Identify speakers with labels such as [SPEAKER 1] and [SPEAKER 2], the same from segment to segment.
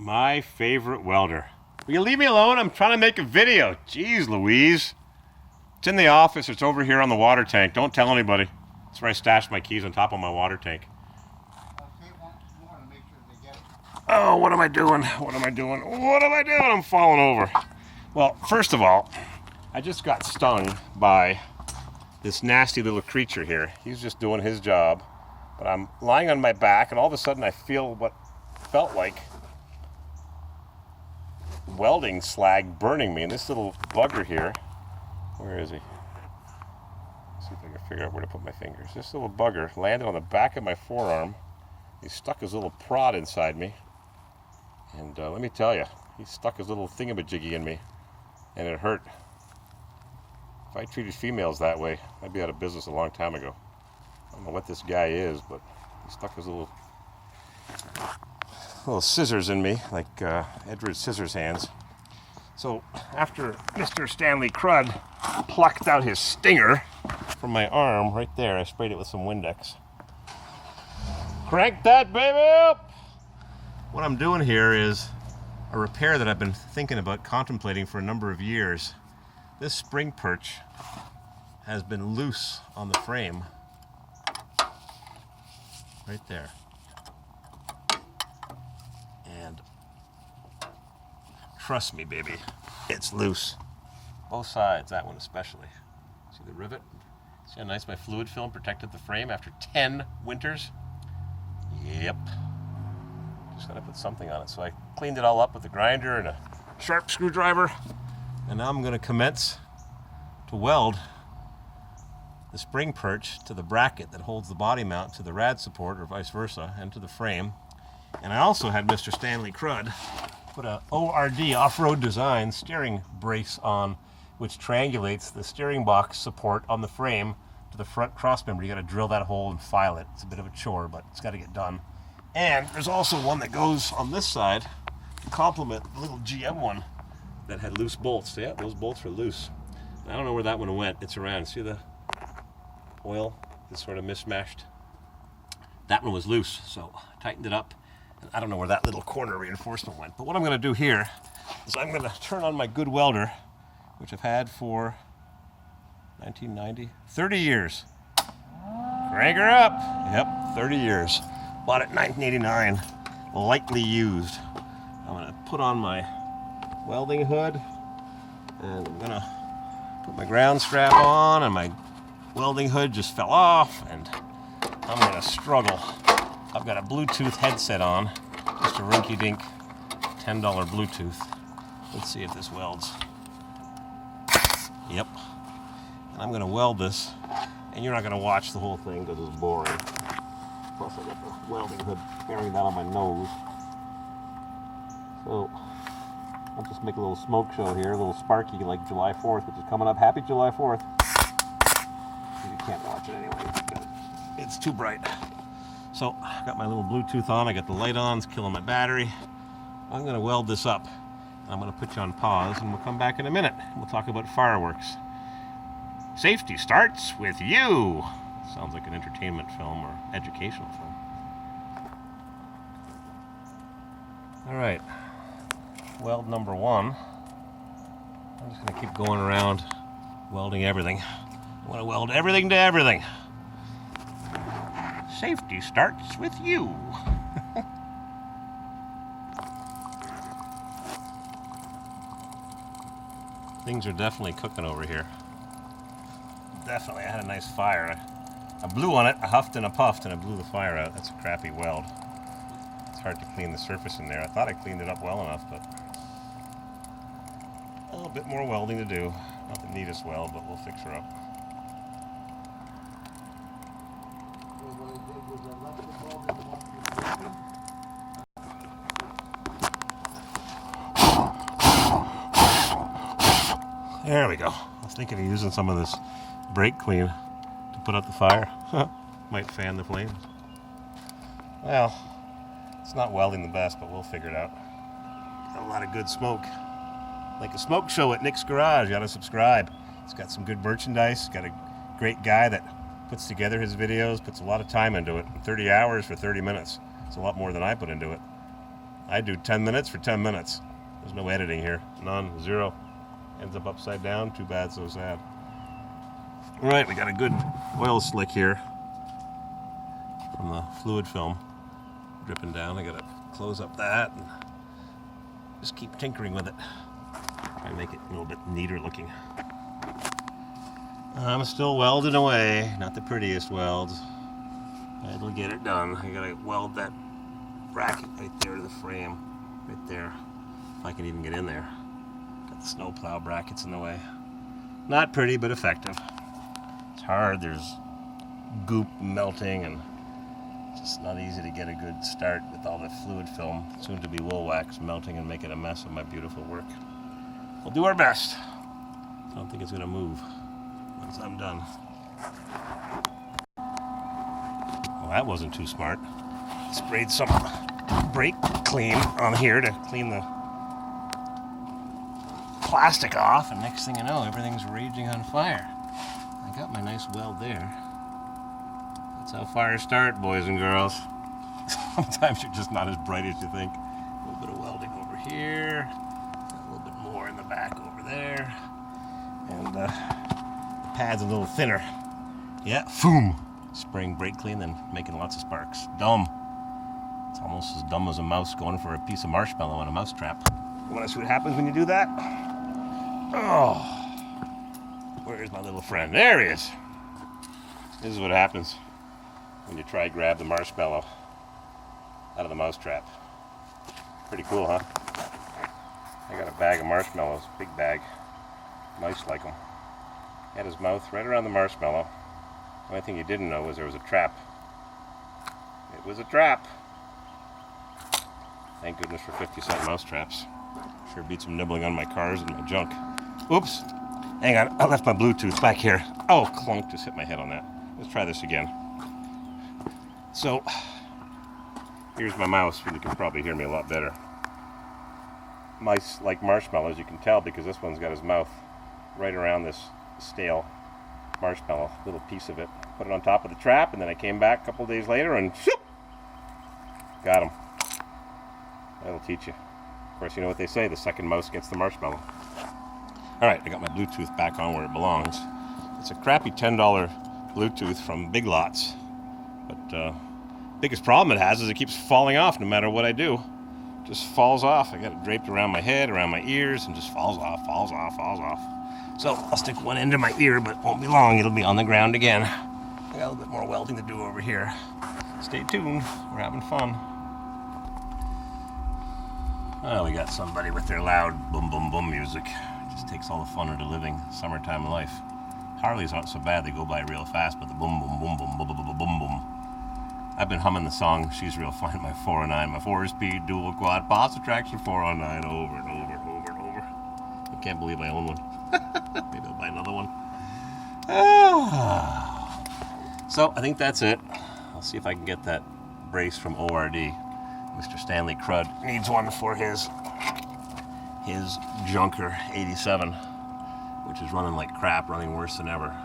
[SPEAKER 1] My favorite welder. Will you leave me alone? I'm trying to make a video. Jeez Louise. It's in the office. It's over here on the water tank. Don't tell anybody. That's where I stashed my keys, on top of my water tank. Oh, what am I doing? What am I doing? What am I doing? I'm falling over. Well, first of all, I just got stung by this nasty little creature here. He's just doing his job. But I'm lying on my back, and all of a sudden I feel what felt like welding slag burning me. And this little bugger here, where is he? Let's see if I can figure out where to put my fingers. This little bugger landed on the back of my forearm. He stuck his little prod inside me. And let me tell you, he stuck his little thingamajiggy in me, and it hurt. If I treated females that way, I'd be out of business a long time ago. I don't know what this guy is, but he stuck his little scissors in me, like Edward Scissorhands. So after Mr. Stanley Crud plucked out his stinger from my arm right there, I sprayed it with some Windex. Crank that baby up! What I'm doing here is a repair that I've been thinking about, contemplating for a number of years. This spring perch has been loose on the frame right there. And trust me, baby, it's loose. Both sides, that one especially. See the rivet? See how nice my fluid film protected the frame after 10 winters? Yep. Just gotta put something on it. So I cleaned it all up with a grinder and a sharp screwdriver. And now I'm gonna commence to weld the spring perch to the bracket that holds the body mount to the rad support, or vice versa, and to the frame. And I also had Mr. Stanley Crud put a ORD, Off-Road Design, steering brace on, which triangulates the steering box support on the frame to the front cross member. You gotta drill that hole and file it. It's a bit of a chore, but it's gotta get done. And there's also one that goes on this side to complement the little GM one that had loose bolts. Yeah, those bolts were loose. I don't know where that one went. It's around. See the oil is sort of mismatched? That one was loose, so I tightened it up. And I don't know where that little corner reinforcement went. But what I'm going to do here is I'm going to turn on my good welder, which I've had for 1990, 30 years. Crank her up. Yep, 30 years. Bought it in 1989, lightly used. I'm going to put on my welding hood, and I'm going to put my ground strap on, and my welding hood just fell off, and I'm going to struggle. I've got a Bluetooth headset on, just a rinky-dink $10 Bluetooth. Let's see if this welds. Yep. And I'm going to weld this, and you're not going to watch the whole thing because it's boring. Plus I got the welding hood bearing down on my nose. So I'll just make a little smoke show here, a little sparky like July 4th, which is coming up. Happy July 4th. You can't watch it anyway because it's too bright. So I got my little Bluetooth on, I got the light on, it's killing my battery. I'm going to weld this up. I'm going to put you on pause, and we'll come back in a minute. We'll talk about fireworks. Safety starts with you. Sounds like an entertainment film or educational film. All right, weld number one. I'm just going to keep going around welding everything. I want to weld everything to everything. Safety starts with you. Things are definitely cooking over here. Definitely, I had a nice fire. I blew on it, I huffed and I puffed, and I blew the fire out. That's a crappy weld. It's hard to clean the surface in there. I thought I cleaned it up well enough, but a little bit more welding to do. Not the neatest weld, but we'll fix her up. There we go. I was thinking of using some of this brake clean to put out the fire. Might fan the flames. Well, it's not welding the best, but we'll figure it out. Got a lot of good smoke. Like a smoke show at Nick's Garage. You gotta subscribe. It's got some good merchandise. Got a great guy that puts together his videos, puts a lot of time into it. 30 hours for 30 minutes. It's a lot more than I put into it. I do 10 minutes for 10 minutes. There's no editing here. None. Zero. Ends up upside down. Too bad, so sad. All right, we got a good oil slick here from the fluid film dripping down. I gotta close up that and just keep tinkering with it. Try and make it a little bit neater looking. I'm still welding away. Not the prettiest welds. It'll get it done. I gotta weld that bracket right there to the frame. Right there. If I can even get in there. Got the snowplow brackets in the way. Not pretty, but effective. It's hard. There's goop melting and it's just not easy to get a good start with all the fluid film, soon to be wool wax, melting and making a mess of my beautiful work. We'll do our best. I don't think it's going to move once I'm done. Well, that wasn't too smart. Sprayed some brake clean on here to clean the plastic off, and next thing you know, everything's raging on fire. I got my nice weld there. That's how fires start, boys and girls. Sometimes you're just not as bright as you think. A little bit of welding over here, a little bit more in the back over there, and the pad's a little thinner. Yeah, boom! Spraying brake clean, then making lots of sparks. Dumb. It's almost as dumb as a mouse going for a piece of marshmallow on a mouse trap. You want to see what happens when you do that? Oh, where's my little friend? There he is. This is what happens when you try to grab the marshmallow out of the mouse trap. Pretty cool, huh? I got a bag of marshmallows, big bag. Mice like them. Had his mouth right around the marshmallow. The only thing he didn't know was there was a trap. It was a trap. Thank goodness for 50-cent mouse traps. Sure beats some nibbling on my cars and my junk. Oops. Hang on, I left my Bluetooth back here. Oh, clunk, just hit my head on that. Let's try this again. So, here's my mouse. You can probably hear me a lot better. Mice like marshmallows, you can tell, because this one's got his mouth right around this stale marshmallow, little piece of it. Put it on top of the trap, and then I came back a couple days later and shoop, got him. That'll teach you. Of course, you know what they say, the second mouse gets the marshmallow. Alright, I got my Bluetooth back on where it belongs. It's a crappy $10 Bluetooth from Big Lots. But biggest problem it has is it keeps falling off no matter what I do. It just falls off. I got it draped around my head, around my ears, and just falls off, falls off, falls off. So I'll stick one end to my ear, but it won't be long. It'll be on the ground again. I got a little bit more welding to do over here. Stay tuned. We're having fun. Oh, we got somebody with their loud boom, boom, boom music. It just takes all the fun out of living summertime life. Harleys aren't so bad. They go by real fast, but the boom, boom, boom, boom, boom, boom, boom, boom, boom. I've been humming the song She's Real Fine, my 409, my 4-speed dual quad positive traction 409 over and over and over and over. I can't believe I own one. Maybe I'll buy another one. So I think that's it. I'll see if I can get that brace from ORD. Mr. Stanley Crud needs one for his Junker 87, which is running like crap, running worse than ever.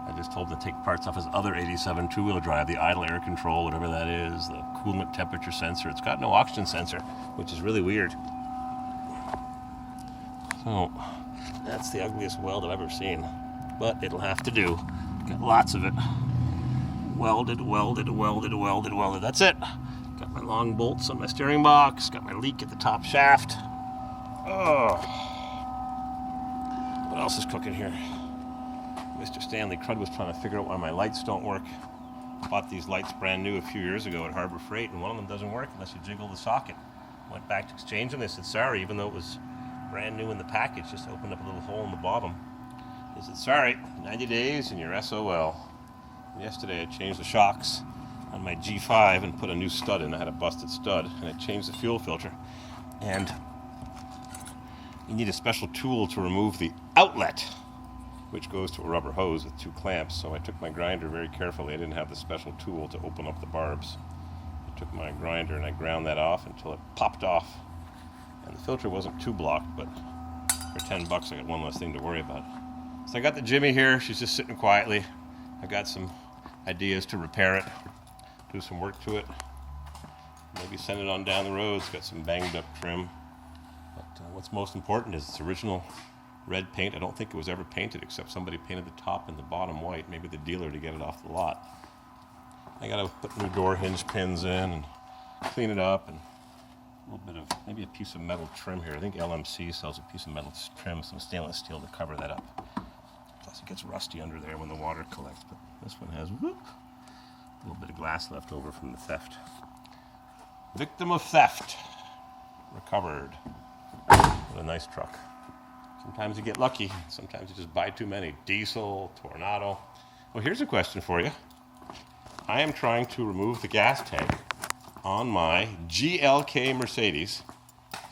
[SPEAKER 1] I just told him to take parts off his other 87 two-wheel drive, the idle air control, whatever that is, the coolant temperature sensor. It's got no oxygen sensor, which is really weird. So that's the ugliest weld I've ever seen, but it'll have to do. Got lots of it. Welded, welded, welded, welded, welded. That's it. Got my long bolts on my steering box. Got my leak at the top shaft. Oh. What else is cooking here? Mr. Stanley Crud was trying to figure out why my lights don't work. Bought these lights brand new a few years ago at Harbor Freight, and one of them doesn't work unless you jiggle the socket. Went back to exchange them. They said sorry, even though it was brand new in the package, just opened up a little hole in the bottom. They said sorry, 90 days and you're SOL. And yesterday I changed the shocks on my G5 and put a new stud in. I had a busted stud, and I changed the fuel filter. And you need a special tool to remove the outlet, which goes to a rubber hose with 2 clamps. So I took my grinder very carefully. I didn't have the special tool to open up the barbs. I took my grinder and I ground that off until it popped off. And the filter wasn't too blocked, but for $10 I got one less thing to worry about. So I got the Jimmy here. She's just sitting quietly. I got some ideas to repair it, do some work to it. maybe send it on down the road. It's got some banged up trim. But what's most important is its original red paint. I don't think it was ever painted except somebody painted the top and the bottom white, maybe the dealer to get it off the lot. I gotta put new door hinge pins in and clean it up, and a little bit of, maybe a piece of metal trim here. I think LMC sells a piece of metal trim, some stainless steel to cover that up. Plus it gets rusty under there when the water collects, but this one has, whoop, a little bit of glass left over from the theft. Victim of theft recovered. What a nice truck. Sometimes you get lucky, sometimes you just buy too many. Diesel, Tornado. Well, here's a question for you. I am trying to remove the gas tank on my GLK Mercedes,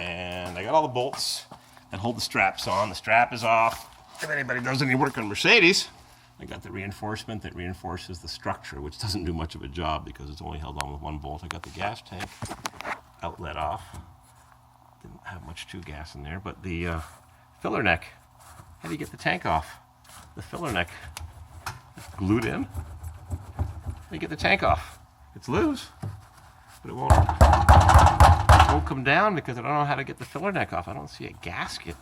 [SPEAKER 1] and I got all the bolts that hold the straps on. The strap is off. If anybody does any work on Mercedes, I got the reinforcement that reinforces the structure, which doesn't do much of a job because it's only held on with one bolt. I got the gas tank outlet off. Didn't have much to gas in there, but the filler neck, how do you get the tank off? The filler neck is glued in. How do you get the tank off? It's loose, but it won't come down because I don't know how to get the filler neck off. I don't see a gasket.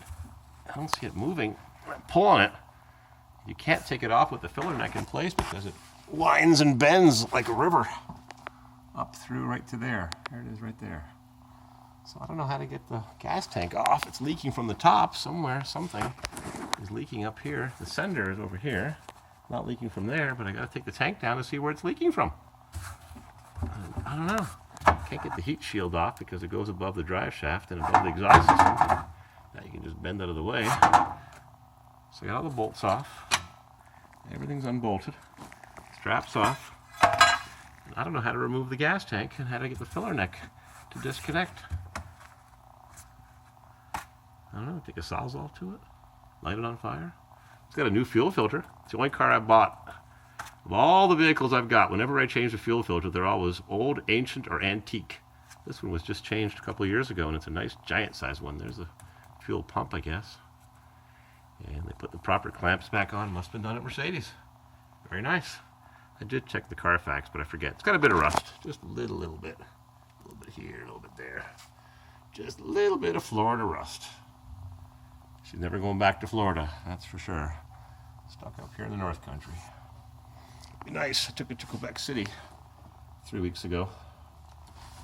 [SPEAKER 1] I don't see it moving. When I pull on it, you can't take it off with the filler neck in place because it winds and bends like a river up through right to there. There it is right there. So I don't know how to get the gas tank off. It's leaking from the top somewhere. Something is leaking up here. The sender is over here. Not leaking from there, but I got to take the tank down to see where it's leaking from. I don't know. Can't get the heat shield off because it goes above the drive shaft and above the exhaust system. Now you can just bend out of the way. So I got all the bolts off. Everything's unbolted. Straps off. And I don't know how to remove the gas tank and how to get the filler neck to disconnect. I don't know, take a Sawzall to it, light it on fire. It's got a new fuel filter. It's the only car I bought. Of all the vehicles I've got, whenever I change the fuel filter, they're always old, ancient, or antique. This one was just changed a couple of years ago, and it's a nice giant size one. There's a fuel pump, I guess. And they put the proper clamps back on. Must have been done at Mercedes. Very nice. I did check the Carfax, but I forget. It's got a bit of rust, just a little bit. A little bit here, a little bit there. Just a little bit of Florida rust. She's never going back to Florida, that's for sure. Stuck up here in the North Country. It'd be nice. I took it to Quebec City 3 weeks ago.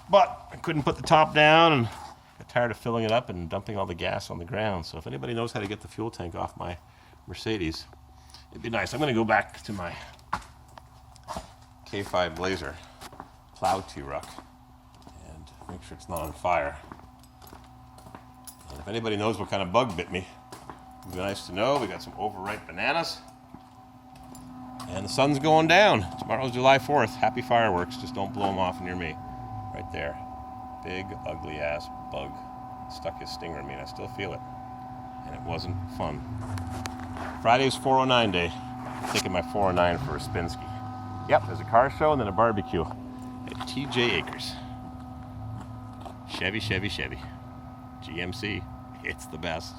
[SPEAKER 1] But I couldn't put the top down and got tired of filling it up and dumping all the gas on the ground. So if anybody knows how to get the fuel tank off my Mercedes, it'd be nice. I'm going to go back to my K5 Blazer plow T-Ruck and make sure it's not on fire. And if anybody knows what kind of bug bit me, it'd be nice to know. We got some overripe bananas. And the sun's going down. Tomorrow's July 4th. Happy fireworks. Just don't blow them off near me. Right there. Big, ugly ass bug. Stuck his stinger in me and I still feel it. And it wasn't fun. Friday's 409 day. I'm taking my 409 for a spin ski. Yep, there's a car show and then a barbecue at TJ Acres. Chevy. GMC. It's the best.